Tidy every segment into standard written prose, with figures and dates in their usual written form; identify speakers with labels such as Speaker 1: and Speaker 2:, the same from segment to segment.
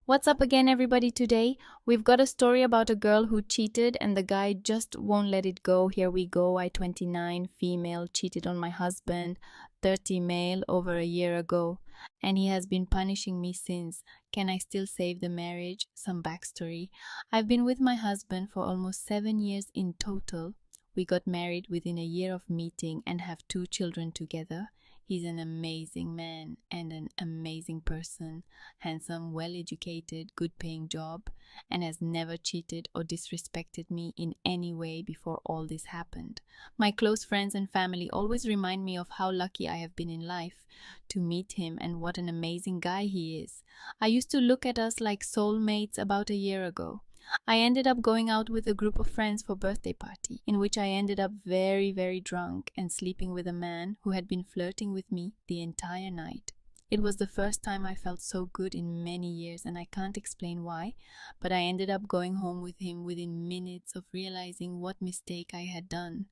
Speaker 1: What's up again, everybody? Today we've got a story about a girl who cheated and the guy just won't let it go. Here we go. I, 29, female, cheated on my husband, 30, male, over a year ago, and he has been punishing me since. Can I still save the marriage? Some backstory. I've been with my husband for almost 7 years in total. We got married within a year of meeting and have 2 children together. He's an amazing man and an amazing person, handsome, well educated, good paying job, and has never cheated or disrespected me in any way before all this happened. My close friends and family always remind me of how lucky I have been in life to meet him and what an amazing guy he is. I used to look at us like soulmates about a year ago. I ended up going out with a group of friends for birthday party, in which I ended up very, very drunk and sleeping with a man who had been flirting with me the entire night. It was the first time I felt so good in many years, and I can't explain why, but I ended up going home with him within minutes of realizing what mistake I had done.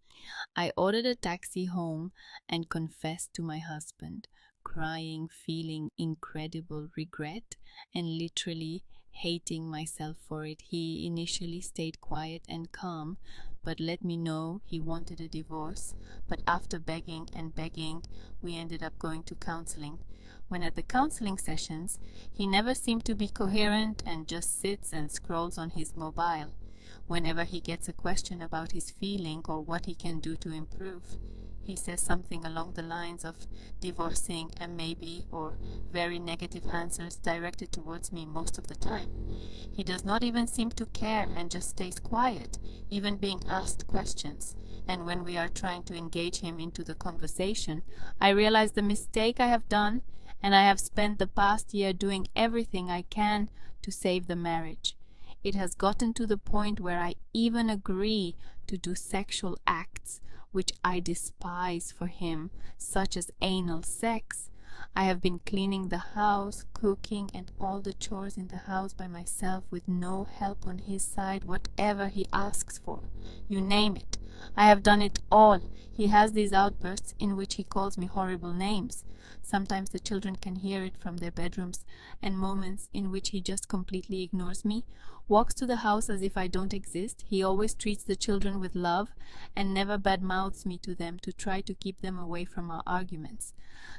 Speaker 1: I ordered a taxi home and confessed to my husband, crying, feeling incredible regret, and literally hating myself for it. He initially stayed quiet and calm, but let me know he wanted a divorce. But after begging and begging, we ended up going to counseling. When at the counseling sessions, he never seemed to be coherent and just sits and scrolls on his mobile. Whenever he gets a question about his feeling or what he can do to improve, he says something along the lines of divorcing and maybe, or very negative answers directed towards me most of the time. He does not even seem to care and just stays quiet, even being asked questions. And when we are trying to engage him into the conversation, I realize the mistake I have done, and I have spent the past year doing everything I can to save the marriage. It has gotten to the point where I even agree to do sexual acts which I despise for him, such as anal sex. I have been cleaning the house, cooking, and all the chores in the house by myself with no help on his side, whatever he asks for. You name it. I have done it all. He has these outbursts in which he calls me horrible names. Sometimes the children can hear it from their bedrooms, and moments in which he just completely ignores me, walks to the house as if I don't exist. He always treats the children with love and never badmouths me to them to try to keep them away from our arguments.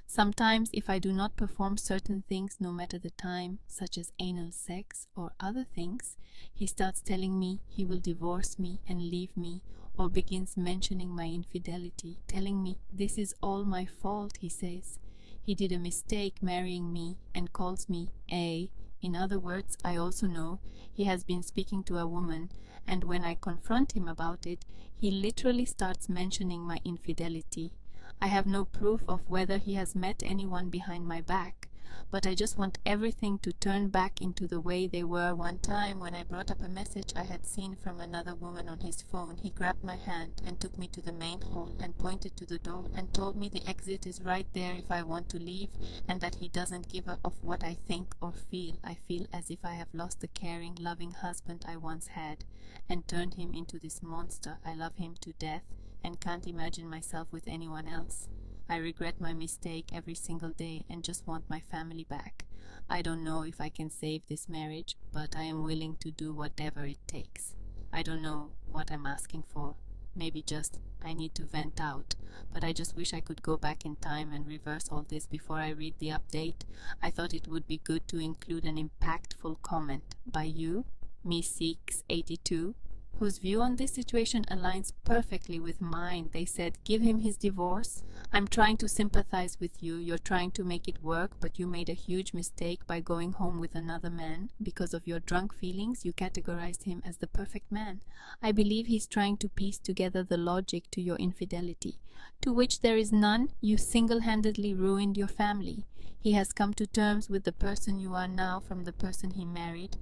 Speaker 1: Sometimes, if I do not perform certain things no matter the time, such as anal sex or other things, he starts telling me he will divorce me and leave me, or begins mentioning my infidelity, telling me this is all my fault, he says. He did a mistake marrying me and calls me a. In other words, I also know he has been speaking to a woman, and when I confront him about it, he literally starts mentioning my infidelity. I have no proof of whether he has met anyone behind my back, but I just want everything to turn back into the way they were. One time when I brought up a message I had seen from another woman on his phone, he grabbed my hand and took me to the main hall and pointed to the door and told me the exit is right there if I want to leave, and that he doesn't give a of what I think or feel. I feel as if I have lost the caring, loving husband I once had and turned him into this monster. I love him to death and can't imagine myself with anyone else. I regret my mistake every single day and just want my family back. I don't know if I can save this marriage, but I am willing to do whatever it takes. I don't know what I'm asking for. Maybe just I need to vent out, but I just wish I could go back in time and reverse all this before I read the update. I thought it would be good to include an impactful comment by you, Me682, whose view on this situation aligns perfectly with mine. They said, give him his divorce. I'm trying to sympathize with you. You're trying to make it work, but you made a huge mistake by going home with another man. Because of your drunk feelings, you categorized him as the perfect man. I believe he's trying to piece together the logic to your infidelity, to which there is none. You single-handedly ruined your family. He has come to terms with the person you are now from the person he married.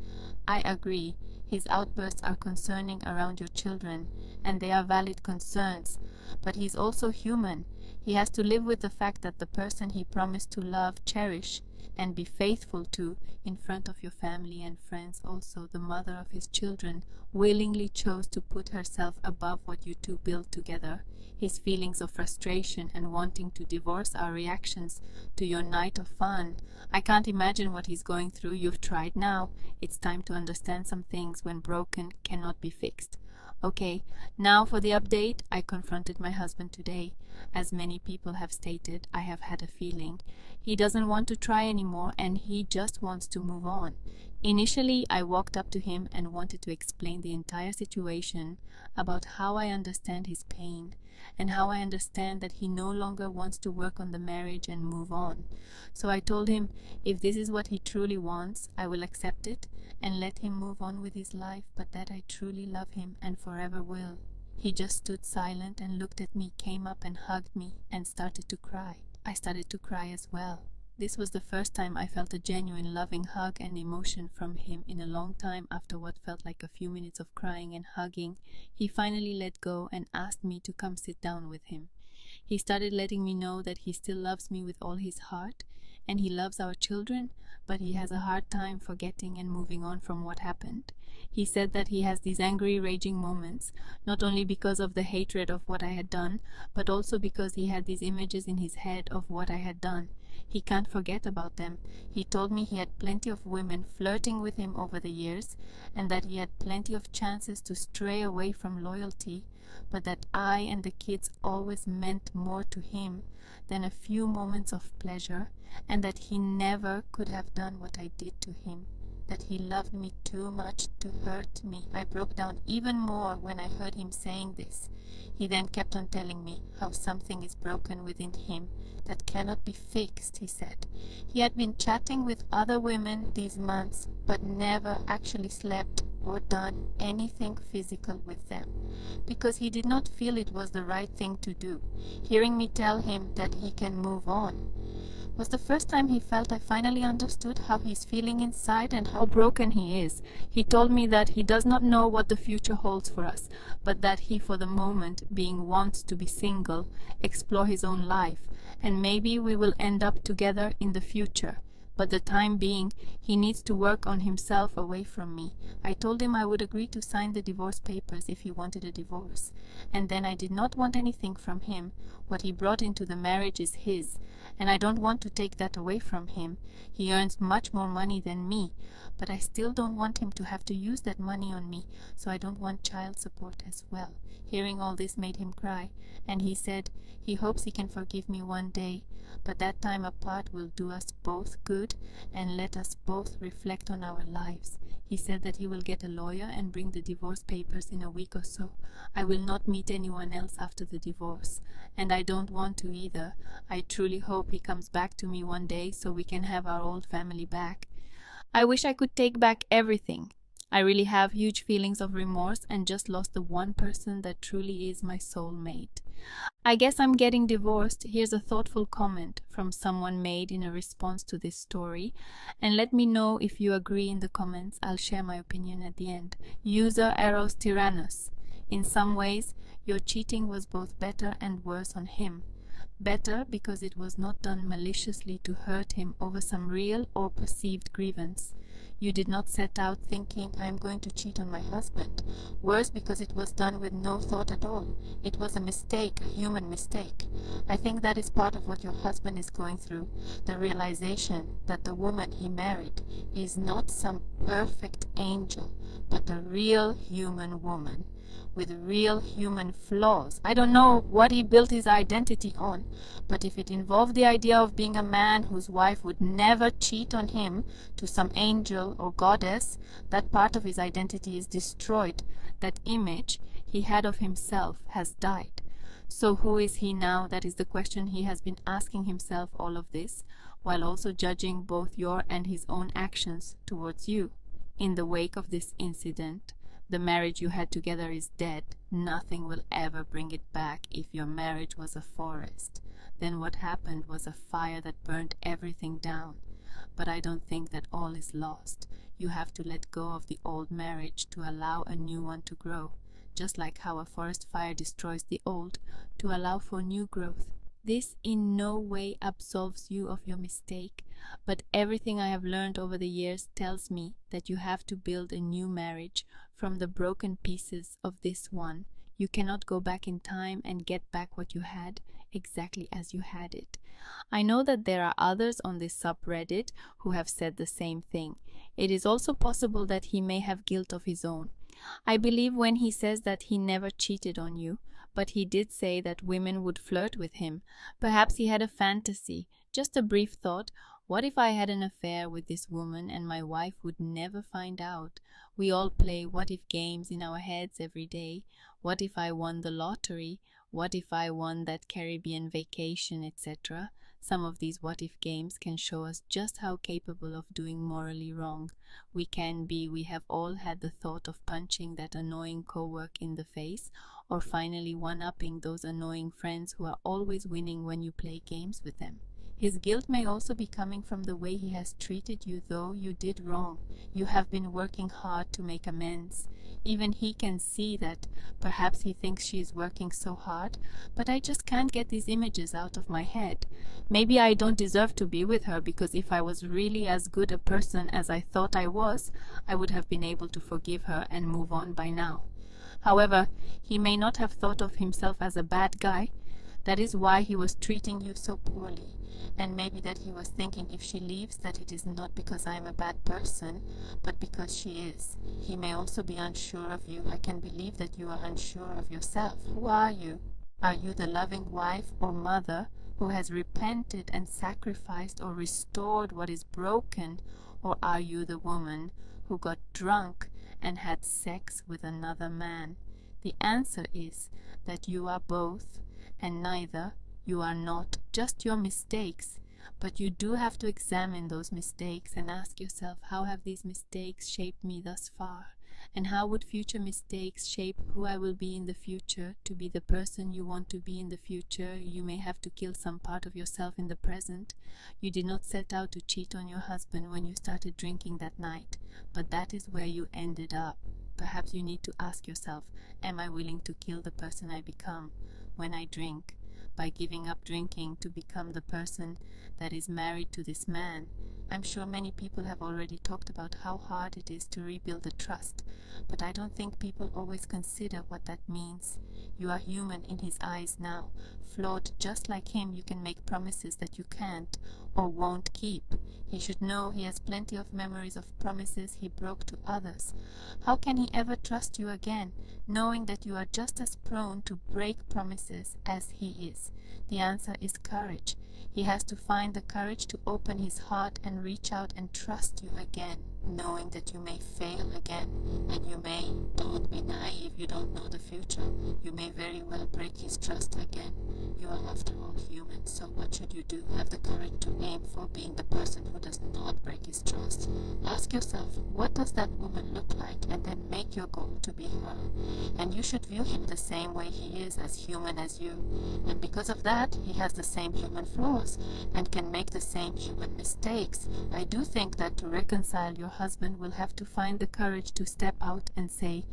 Speaker 1: I agree. His outbursts are concerning around your children, and they are valid concerns, but he's also human. He has to live with the fact that the person he promised to love, cherish, and be faithful to in front of your family and friends. Also, the mother of his children willingly chose to put herself above what you two built together. His feelings of frustration and wanting to divorce are reactions to your night of fun. I can't imagine what he's going through. You've tried now. It's time to understand some things when broken cannot be fixed. Okay, now for the update. I confronted my husband today. As many people have stated, I have had a feeling. He doesn't want to try anymore and he just wants to move on. Initially, I walked up to him and wanted to explain the entire situation, about how I understand his pain and how I understand that he no longer wants to work on the marriage and move on. So I told him if this is what he truly wants, I will accept it and let him move on with his life, but that I truly love him and forever will. He just stood silent and looked at me, came up and hugged me and started to cry. I started to cry as well. This was the first time I felt a genuine loving hug and emotion from him in a long time. After what felt like a few minutes of crying and hugging, he finally let go and asked me to come sit down with him. He started letting me know that he still loves me with all his heart and he loves our children, but he has a hard time forgetting and moving on from what happened. He said that he has these angry, raging moments, not only because of the hatred of what I had done, but also because he had these images in his head of what I had done. He can't forget about them. He told me he had plenty of women flirting with him over the years, and that he had plenty of chances to stray away from loyalty, but that I and the kids always meant more to him than a few moments of pleasure, and that he never could have done what I did to him, that he loved me too much to hurt me. I broke down even more when I heard him saying this. He then kept on telling me how something is broken within him that cannot be fixed, he said. He had been chatting with other women these months, but never actually slept or done anything physical with them, because he did not feel it was the right thing to do. Hearing me tell him that he can move on was the first time he felt I finally understood how he's feeling inside and how broken he is. He told me that he does not know what the future holds for us, but that he for the moment being wants to be single, explore his own life, and maybe we will end up together in the future. But the time being, he needs to work on himself away from me. I told him I would agree to sign the divorce papers if he wanted a divorce, and then I did not want anything from him. What he brought into the marriage is his, and I don't want to take that away from him. He earns much more money than me, but I still don't want him to have to use that money on me, so I don't want child support as well. Hearing all this made him cry, and he said he hopes he can forgive me one day, but that time apart will do us both good and let us both reflect on our lives. He said that he will get a lawyer and bring the divorce papers in a week or so. I will not meet anyone else after the divorce, and I don't want to either. I truly hope he comes back to me one day so we can have our old family back. I wish I could take back everything. I really have huge feelings of remorse and just lost the one person that truly is my soulmate. I guess I'm getting divorced. Here's a thoughtful comment from someone made in a response to this story, and let me know if you agree in the comments. I'll share my opinion at the end. User Eros Tyrannus. In some ways, your cheating was both better and worse on him. Better because it was not done maliciously to hurt him over some real or perceived grievance. You did not set out thinking, I am going to cheat on my husband. Worse because it was done with no thought at all. It was a mistake, a human mistake. I think that is part of what your husband is going through, the realization that the woman he married is not some perfect angel, but a real human woman with real human flaws. I don't know what he built his identity on, but if it involved the idea of being a man whose wife would never cheat on him to some angel or goddess, that part of his identity is destroyed. That image he had of himself has died. So who is he now? That is the question he has been asking himself all of this, while also judging both your and his own actions towards you. In the wake of this incident, the marriage you had together is dead. Nothing will ever bring it back. If your marriage was a forest, then what happened was a fire that burned everything down. But I don't think that all is lost. You have to let go of the old marriage to allow a new one to grow, just like how a forest fire destroys the old to allow for new growth. This in no way absolves you of your mistake, but everything I have learned over the years tells me that you have to build a new marriage from the broken pieces of this one. You cannot go back in time and get back what you had exactly as you had it. I know that there are others on this subreddit who have said the same thing. It is also possible that he may have guilt of his own. I believe when he says that he never cheated on you, but he did say that women would flirt with him. Perhaps he had a fantasy, just a brief thought. What if I had an affair with this woman and my wife would never find out? We all play what if games in our heads every day. What if I won the lottery? What if I won that Caribbean vacation, etc.? Some of these what if games can show us just how capable of doing morally wrong we can be. We have all had the thought of punching that annoying co-worker in the face, or finally one-upping those annoying friends who are always winning when you play games with them. His guilt may also be coming from the way he has treated you, though you did wrong. You have been working hard to make amends. Even he can see that. Perhaps he thinks she is working so hard, but I just can't get these images out of my head. Maybe I don't deserve to be with her, because if I was really as good a person as I thought I was, I would have been able to forgive her and move on by now. However, he may not have thought of himself as a bad guy. That is why he was treating you so poorly. And maybe that he was thinking, if she leaves, that it is not because I am a bad person, but because she is. He may also be unsure of you. I can believe that you are unsure of yourself. Who are you? Are you the loving wife or mother who has repented and sacrificed or restored what is broken? Or are you the woman who got drunk and had sex with another man? The answer is that you are both, and neither. You are not just your mistakes, but you do have to examine those mistakes and ask yourself, how have these mistakes shaped me thus far? And how would future mistakes shape who I will be in the future? To be the person you want to be in the future, you may have to kill some part of yourself in the present. You did not set out to cheat on your husband when you started drinking that night, but that is where you ended up. Perhaps you need to ask yourself, am I willing to kill the person I become when I drink? By giving up drinking to become the person that is married to this man. I'm sure many people have already talked about how hard it is to rebuild the trust, but I don't think people always consider what that means. You are human in his eyes now. Flawed just like him, you can make promises that you can't or won't keep. He should know he has plenty of memories of promises he broke to others. How can he ever trust you again, knowing that you are just as prone to break promises as he is? The answer is courage. He has to find the courage to open his heart and reach out and trust you again, knowing that you may fail again, and you may, don't be naive, you don't know the future, you may very well break his trust again. You are after all human, so what should you do? Have the courage to aim for being the person who does not break his trust. Ask yourself, what does that woman look like, and then make your goal to be her. And you should view him the same way he is, as human as you, and because of that, he has the same human flaws, and can make the same human mistakes. I do think that to reconcile, your husband will have to find the courage to step out and say,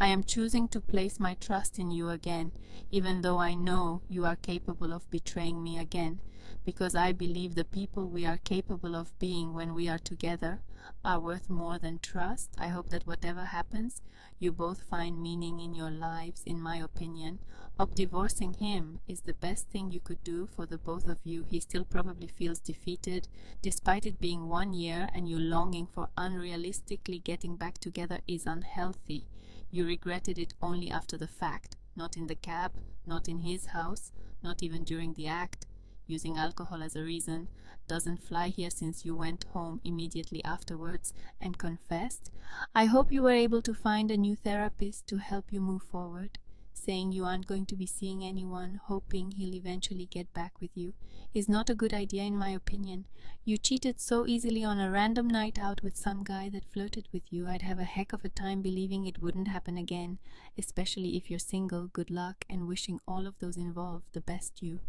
Speaker 1: I am choosing to place my trust in you again, even though I know you are capable of betraying me again, because I believe the people we are capable of being when we are together are worth more than trust. I hope that whatever happens, you both find meaning in your lives. In my opinion, of divorcing him is the best thing you could do for the both of you. He still probably feels defeated, despite it being 1 year, and you longing for unrealistically getting back together is unhealthy. You regretted it only after the fact, not in the cab, not in his house, not even during the act. Using alcohol as a reason doesn't fly here, since you went home immediately afterwards and confessed. I hope you were able to find a new therapist to help you move forward. Saying you aren't going to be seeing anyone, hoping he'll eventually get back with you, is not a good idea in my opinion. You cheated so easily on a random night out with some guy that flirted with you. I'd have a heck of a time believing it wouldn't happen again, especially if you're single. Good luck, and wishing all of those involved the best you.